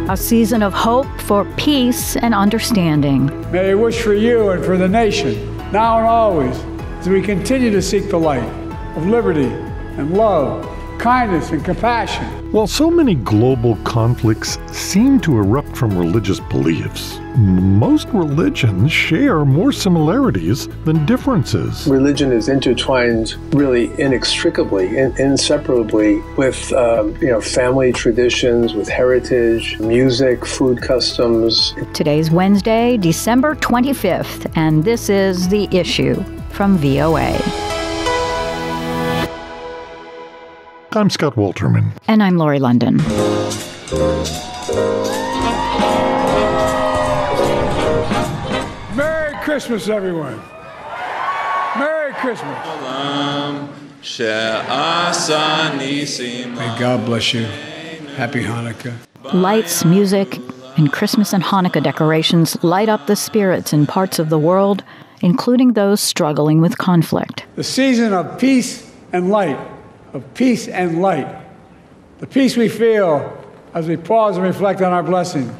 a season of hope for peace and understanding. May I wish for you and for the nation, now and always, as we continue to seek the light of liberty and love, kindness and compassion. While so many global conflicts seem to erupt from religious beliefs, most religions share more similarities than differences. Religion is intertwined really inextricably, inseparably with family traditions, with heritage, music, food customs. Today's Wednesday, December 25th, and this is The Issue from VOA. I'm Scott Walterman. And I'm Lori London. Merry Christmas, everyone. Merry Christmas. May God bless you. Happy Hanukkah. Lights, music, and Christmas and Hanukkah decorations light up the spirits in parts of the world, including those struggling with conflict. The season of peace and light. Of peace and light. The peace we feel as we pause and reflect on our blessing.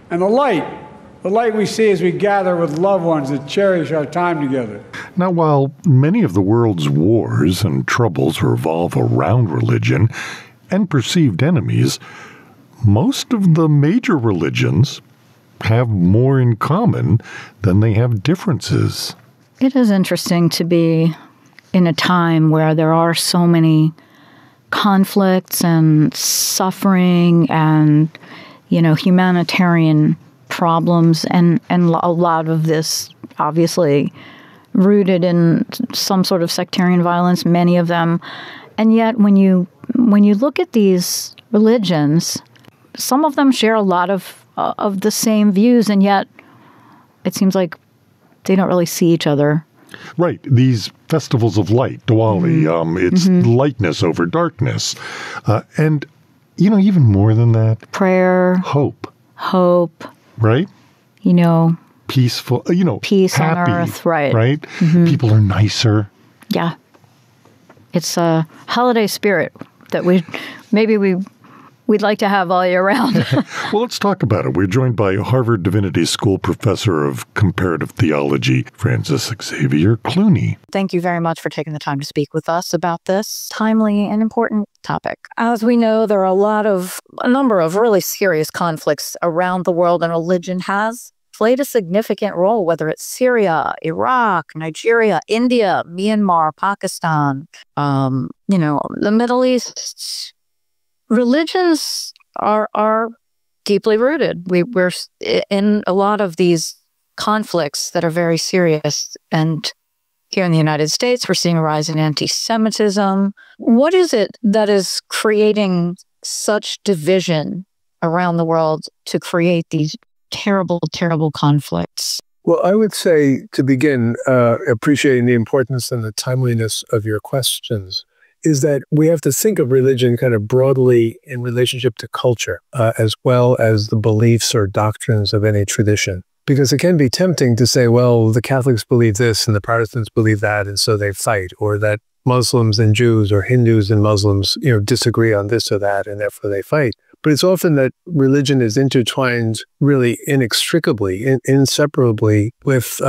And the light we see as we gather with loved ones that cherish our time together. Now, while many of the world's wars and troubles revolve around religion and perceived enemies, most of the major religions have more in common than they have differences. It is interesting to be in a time where there are so many conflicts and suffering and, humanitarian problems and a lot of this obviously rooted in some sort of sectarian violence, many of them. And yet when you look at these religions, some of them share a lot of the same views, and yet it seems like they don't really see each other. Right. These festivals of light, Diwali, it's lightness over darkness. And, even more than that. Prayer. Hope. Right? Peaceful, peace happy, on earth, right. Right? Mm-hmm. People are nicer. Yeah. It's a holiday spirit that we'd like to have all year round. Well, let's talk about it. We're joined by Harvard Divinity School professor of comparative theology, Francis Xavier Clooney. Thank you very much for taking the time to speak with us about this timely and important topic. As we know, there are a number of really serious conflicts around the world, and religion has played a significant role, whether it's Syria, Iraq, Nigeria, India, Myanmar, Pakistan, the Middle East. Religions are deeply rooted. We're in a lot of these conflicts that are very serious. And here in the United States, we're seeing a rise in anti-Semitism. What is it that is creating such division around the world to create these terrible, terrible conflicts? Well, I would say, to begin, appreciating the importance and the timeliness of your questions, is that we have to think of religion kind of broadly in relationship to culture, as well as the beliefs or doctrines of any tradition. Because it can be tempting to say, well, the Catholics believe this and the Protestants believe that, and so they fight, or that Muslims and Jews or Hindus and Muslims, disagree on this or that, and therefore they fight. But it's often that religion is intertwined really inextricably, inseparably with,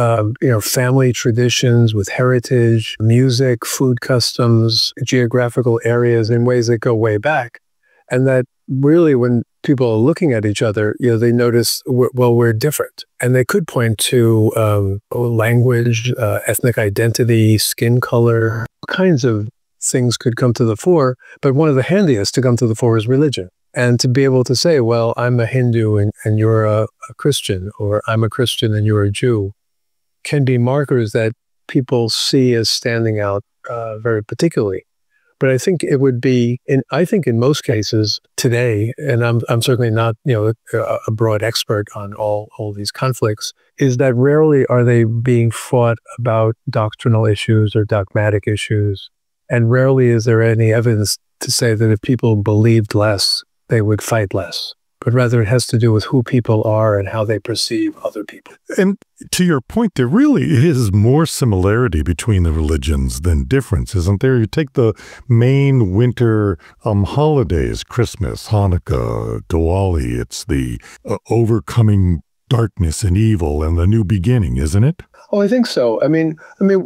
family traditions, with heritage, music, food customs, geographical areas in ways that go way back. And that really when people are looking at each other, they notice, we're different. And they could point to language, ethnic identity, skin color, all kinds of things could come to the fore. But one of the handiest to come to the fore is religion. And to be able to say, well, I'm a Hindu and you're a Christian, or I'm a Christian and you're a Jew, can be markers that people see as standing out very particularly. But I think it would be, in most cases today, and I'm certainly not a broad expert on all these conflicts, is that rarely are they being fought about doctrinal issues or dogmatic issues, and rarely is there any evidence to say that if people believed less, they would fight less. but rather it has to do with who people are and how they perceive other people. And to your point, there really is more similarity between the religions than difference, isn't there? You take the main winter holidays, Christmas, Hanukkah, Diwali, it's the overcoming darkness and evil and the new beginning, isn't it? Oh, I think so. I mean,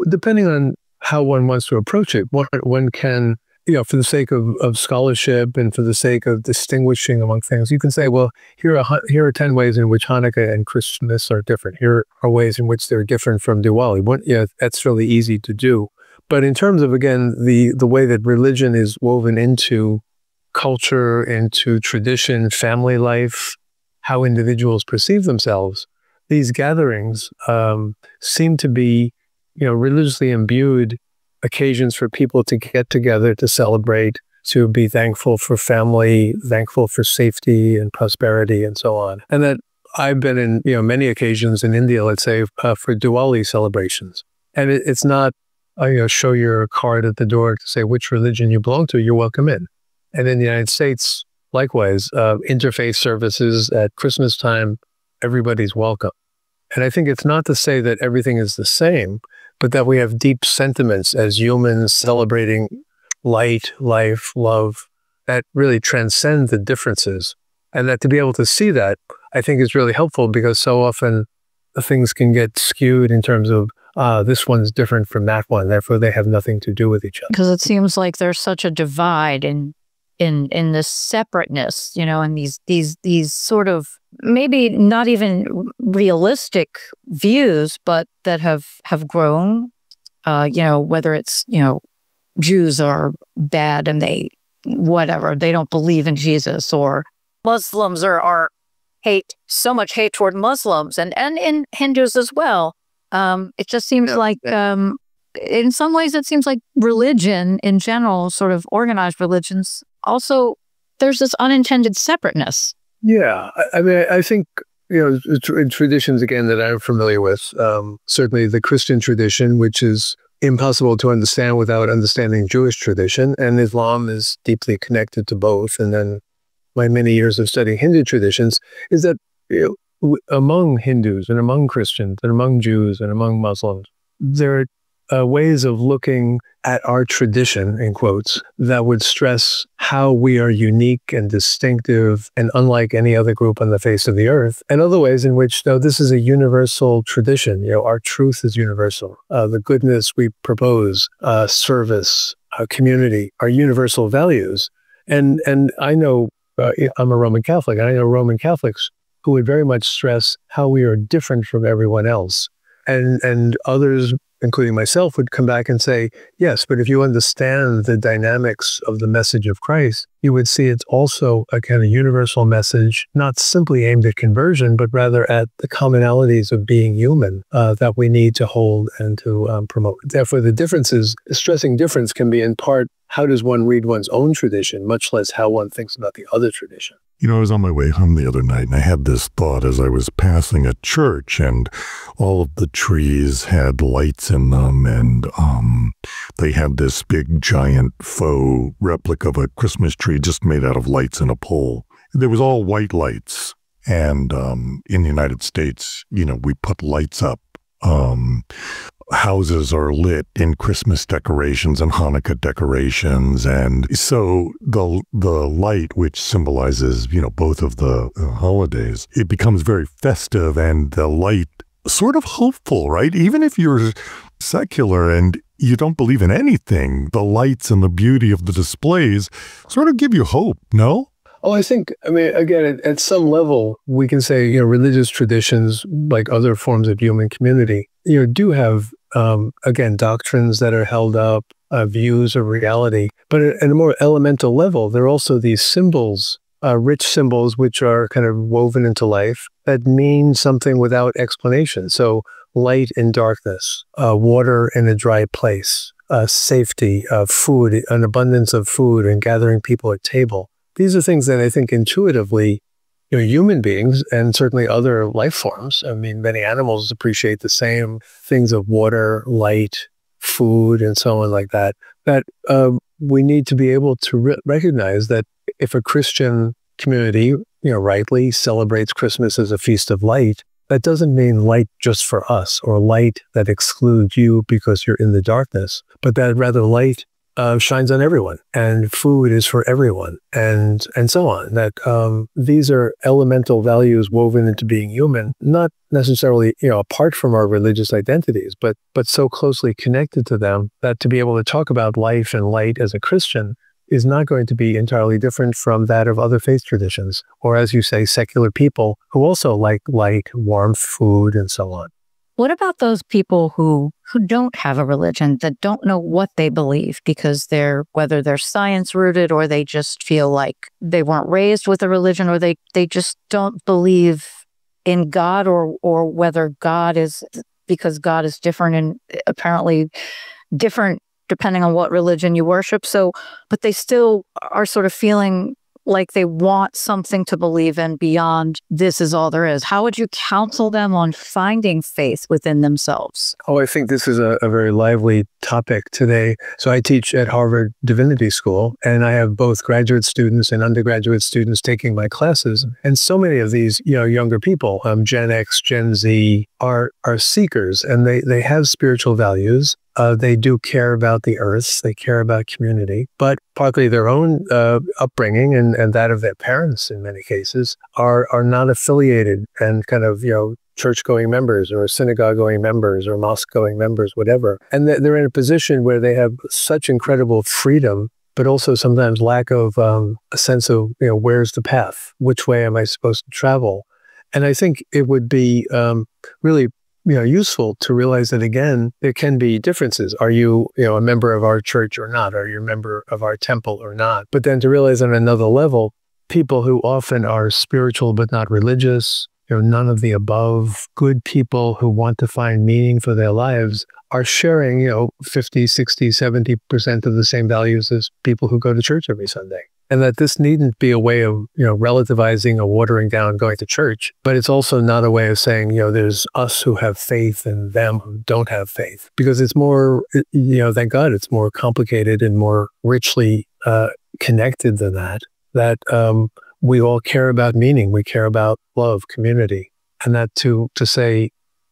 depending on how one wants to approach it, one can, for the sake of scholarship and for the sake of distinguishing among things, you can say, well, here are 10 ways in which Hanukkah and Christmas are different. Here are ways in which they're different from Diwali. That's really easy to do. But in terms of, again, the way that religion is woven into culture, into tradition, family life, how individuals perceive themselves, these gatherings seem to be, religiously imbued occasions for people to get together, to celebrate, to be thankful for family, thankful for safety and prosperity and so on. And that I've been in, many occasions in India, let's say, for Diwali celebrations. And it's not, show your card at the door to say which religion you belong to, you're welcome in. And in the United States, likewise, interfaith services at Christmas time, everybody's welcome. And I think it's not to say that everything is the same, but that we have deep sentiments as humans celebrating light, life, love, that really transcend the differences. And that to be able to see that, I think is really helpful, because so often things can get skewed in terms of, this one's different from that one, therefore they have nothing to do with each other. Because it seems like there's such a divide in this separateness, and these sort of maybe not even realistic views, but that have grown, whether it's, Jews are bad and they don't believe in Jesus, or Muslims are so much hate toward Muslims and in Hindus as well. It just seems like, in some ways, it seems like religion in general, sort of organized religions, also there's this unintended separateness. Yeah, I think, in traditions, again, that I'm familiar with, certainly the Christian tradition, which is impossible to understand without understanding Jewish tradition, and Islam is deeply connected to both. And then my many years of studying Hindu traditions is that among Hindus and among Christians and among Jews and among Muslims, there are ways of looking at our tradition, in quotes, that would stress how we are unique and distinctive and unlike any other group on the face of the earth, and other ways in which, no, this is a universal tradition. Our truth is universal. The goodness we propose, service, community, are universal values. And I know, I'm a Roman Catholic, and I know Roman Catholics who would very much stress how we are different from everyone else. And others, including myself, would come back and say, yes, but if you understand the dynamics of the message of Christ, you would see it's also a kind of universal message, not simply aimed at conversion, but rather at the commonalities of being human that we need to hold and to promote. Therefore, the differences, stressing difference can be in part, how does one read one's own tradition, much less how one thinks about the other tradition. I was on my way home the other night, and I had this thought as I was passing a church, and all of the trees had lights in them, and they had this big, giant, faux replica of a Christmas tree just made out of lights in a pole. There was all white lights, and in the United States, we put lights up. Houses are lit in Christmas decorations and Hanukkah decorations, and so the light, which symbolizes both of the holidays, it becomes very festive, and the light sort of hopeful, right? Even if you're secular and you don't believe in anything, the lights and the beauty of the displays sort of give you hope, no? Oh, I think, again, at some level, we can say, religious traditions, like other forms of human community, do have, again, doctrines that are held up, views of reality. But at a more elemental level, there are also these symbols, rich symbols, which are kind of woven into life that mean something without explanation. So light in darkness, water in a dry place, safety, food, an abundance of food, and gathering people at table. These are things that I think intuitively, human beings and certainly other life forms, many animals appreciate the same things of water, light, food, and so on like that, that we need to be able to recognize that if a Christian community, rightly celebrates Christmas as a feast of light, that doesn't mean light just for us or light that excludes you because you're in the darkness, but that rather light shines on everyone, and food is for everyone, and so on. That these are elemental values woven into being human, not necessarily apart from our religious identities, but so closely connected to them that to be able to talk about life and light as a Christian is not going to be entirely different from that of other faith traditions, or as you say, secular people who also like light, warmth, food, and so on. What about those people who don't have a religion, that don't know what they believe because whether they're science rooted, or they just feel like they weren't raised with a religion, or they just don't believe in God, or whether God is, because God is different and apparently different depending on what religion you worship. So, but they still are sort of feeling like they want something to believe in beyond this is all there is. How would you counsel them on finding faith within themselves? Oh, I think this is a very lively topic today. So I teach at Harvard Divinity School, and I have both graduate students and undergraduate students taking my classes. And so many of these younger people, Gen X, Gen Z, are seekers, and they have spiritual values. They do care about the earth. They care about community, but partly their own upbringing and that of their parents, in many cases, are not affiliated and kind of church-going members or synagogue-going members or mosque-going members, whatever. And they're in a position where they have such incredible freedom, but also sometimes lack of a sense of where's the path? Which way am I supposed to travel? And I think it would be really useful to realize that, again, there can be differences. Are you, a member of our church or not? Are you a member of our temple or not? But then to realize on another level, people who often are spiritual but not religious, none of the above, good people who want to find meaning for their lives are sharing, 50, 60, 70% of the same values as people who go to church every Sunday. And that this needn't be a way of, relativizing or watering down going to church, but it's also not a way of saying, there's us who have faith and them who don't have faith. Because it's more, thank God, it's more complicated and more richly connected than that we all care about meaning. We care about love, community. And that to say,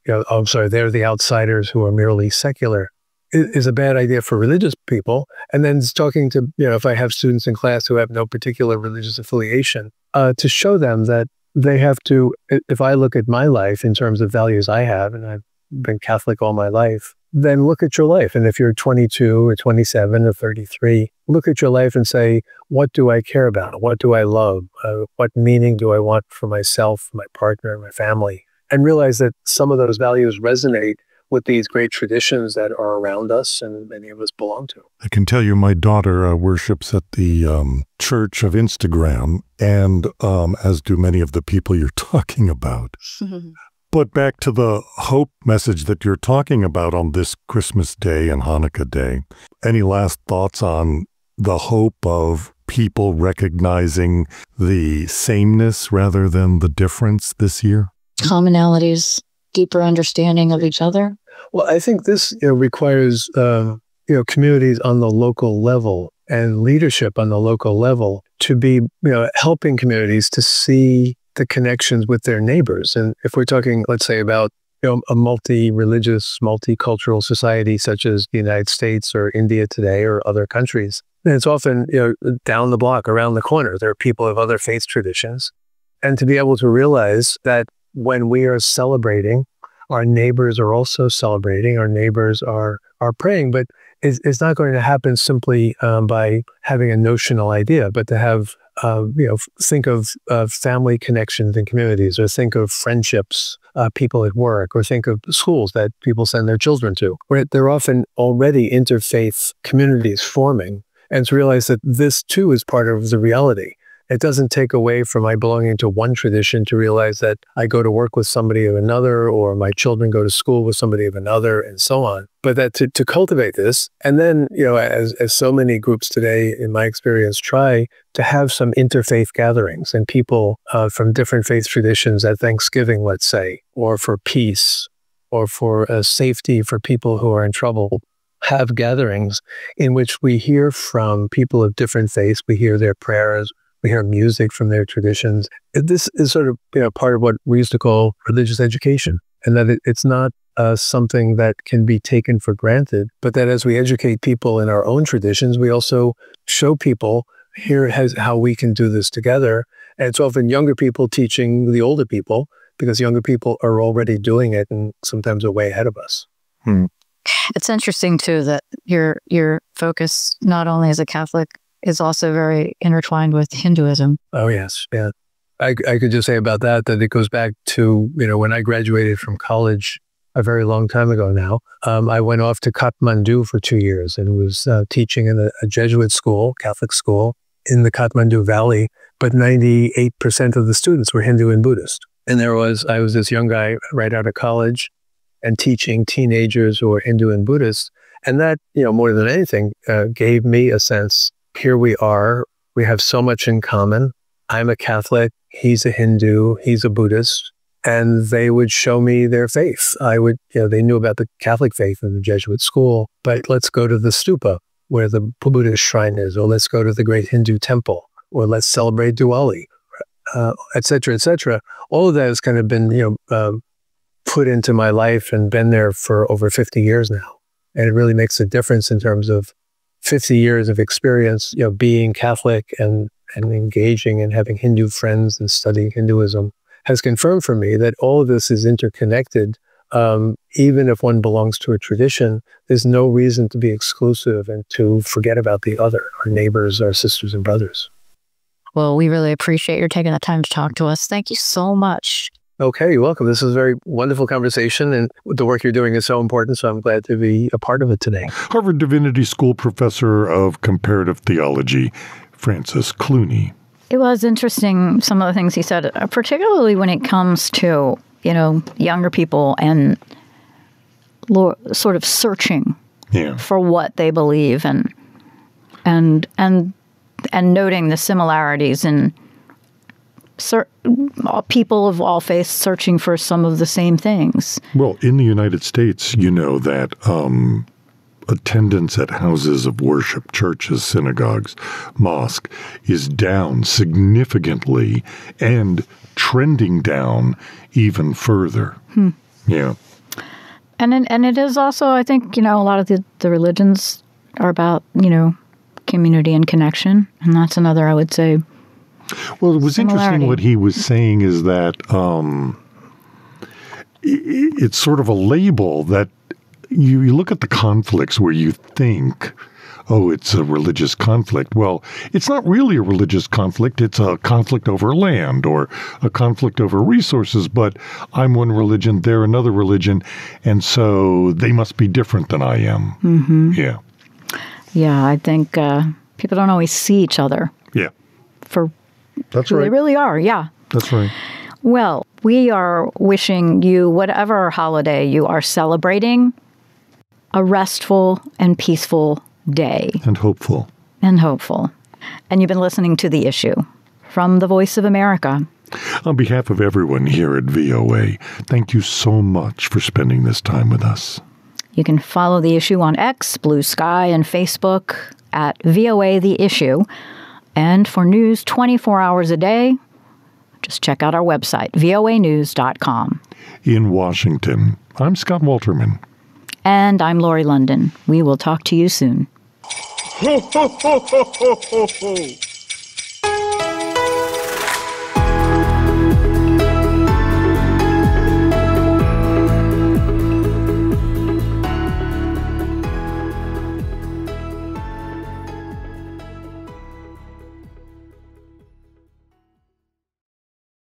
I'm sorry, they're the outsiders who are merely secular, is a bad idea for religious people. And then talking to, if I have students in class who have no particular religious affiliation, to show them that they have to, if I look at my life in terms of values I have, and I've been Catholic all my life, then look at your life. And if you're 22 or 27 or 33, look at your life and say, what do I care about? What do I love? What meaning do I want for myself, my partner, my family? And realize that some of those values resonate with these great traditions that are around us and many of us belong to. I can tell you my daughter worships at the Church of Instagram, and as do many of the people you're talking about. But back to the hope message that you're talking about on this Christmas Day and Hanukkah Day. Any last thoughts on the hope of people recognizing the sameness rather than the difference this year? Commonalities, deeper understanding of each other. Well, I think this requires communities on the local level and leadership on the local level to be helping communities to see the connections with their neighbors. And if we're talking, let's say, about a multi-religious, multicultural society such as the United States or India today or other countries, then it's often down the block, around the corner, there are people of other faith traditions. And to be able to realize that when we are celebrating, our neighbors are also celebrating, our neighbors are praying, but it's not going to happen simply by having a notional idea, but to have think of family connections in communities, or think of friendships, people at work, or think of schools that people send their children to, where they're often already interfaith communities forming, and to realize that this too is part of the reality. It doesn't take away from my belonging to one tradition to realize that I go to work with somebody of another, or my children go to school with somebody of another, and so on. But that to cultivate this, and then, as so many groups today, in my experience, try to have some interfaith gatherings, and people from different faith traditions at Thanksgiving, let's say, or for peace, or for safety for people who are in trouble, have gatherings in which we hear from people of different faiths, we hear their prayers, We hear music from their traditions. This is sort of part of what we used to call religious education, and that it's not something that can be taken for granted, but that as we educate people in our own traditions, we also show people here how we can do this together. And it's often younger people teaching the older people, because younger people are already doing it and sometimes are way ahead of us. It's interesting, too, that your focus, not only as a Catholic, is also very intertwined with Hinduism. Oh, yes. Yeah. I could just say about that it goes back to, when I graduated from college a very long time ago now. I went off to Kathmandu for 2 years and was teaching in a Jesuit school, Catholic school, in the Kathmandu Valley, but 98% of the students were Hindu and Buddhist. And I was this young guy right out of college and teaching teenagers who are Hindu and Buddhist. And that, more than anything, gave me a sense, here we are, we have so much in common. I'm a Catholic, he's a Hindu, he's a Buddhist, and they would show me their faith. They knew about the Catholic faith in the Jesuit school, but let's go to the stupa where the Buddhist shrine is, or let's go to the great Hindu temple, or let's celebrate Diwali, et cetera, et cetera. All of that has kind of been, put into my life and been there for over 50 years now. And it really makes a difference in terms of 50 years of experience, being Catholic and engaging and having Hindu friends and studying Hinduism has confirmed for me that all of this is interconnected. Even if one belongs to a tradition, there's no reason to be exclusive and to forget about the other, our neighbors, our sisters and brothers. Well, we really appreciate your taking the time to talk to us. Thank you so much. Okay, you're welcome. This is a very wonderful conversation, and the work you're doing is so important, so I'm glad to be a part of it today. Harvard Divinity School professor of comparative theology, Francis Clooney. It was interesting, some of the things he said, particularly when it comes to, younger people and sort of searching for what they believe and noting the similarities in people of all faiths searching for some of the same things. Well, in the United States, you know that attendance at houses of worship, churches, synagogues, mosque, is down significantly and trending down even further. Yeah. And it is also, I think, a lot of the religions are about, community and connection. And that's another, I would say, well, it was interesting what he was saying is that it's sort of a label that you look at the conflicts where you think, oh, it's a religious conflict. Well, it's not really a religious conflict. It's a conflict over land or a conflict over resources. But I'm one religion, they're another religion. And so they must be different than I am. Mm-hmm. Yeah. Yeah, I think people don't always see each other. Yeah. For That's who right. they really are. Yeah. That's right. Well, we are wishing you, whatever holiday you are celebrating, a restful and peaceful day. And hopeful. And hopeful. And you've been listening to The Issue from the Voice of America. On behalf of everyone here at VOA, thank you so much for spending this time with us. You can follow The Issue on X, Blue Sky, and Facebook at VOA The Issue. And for news 24 hours a day, just check out our website, voanews.com. In Washington, I'm Scott Walterman. And I'm Lori London. We will talk to you soon. Ho, ho, ho, ho, ho, ho, ho.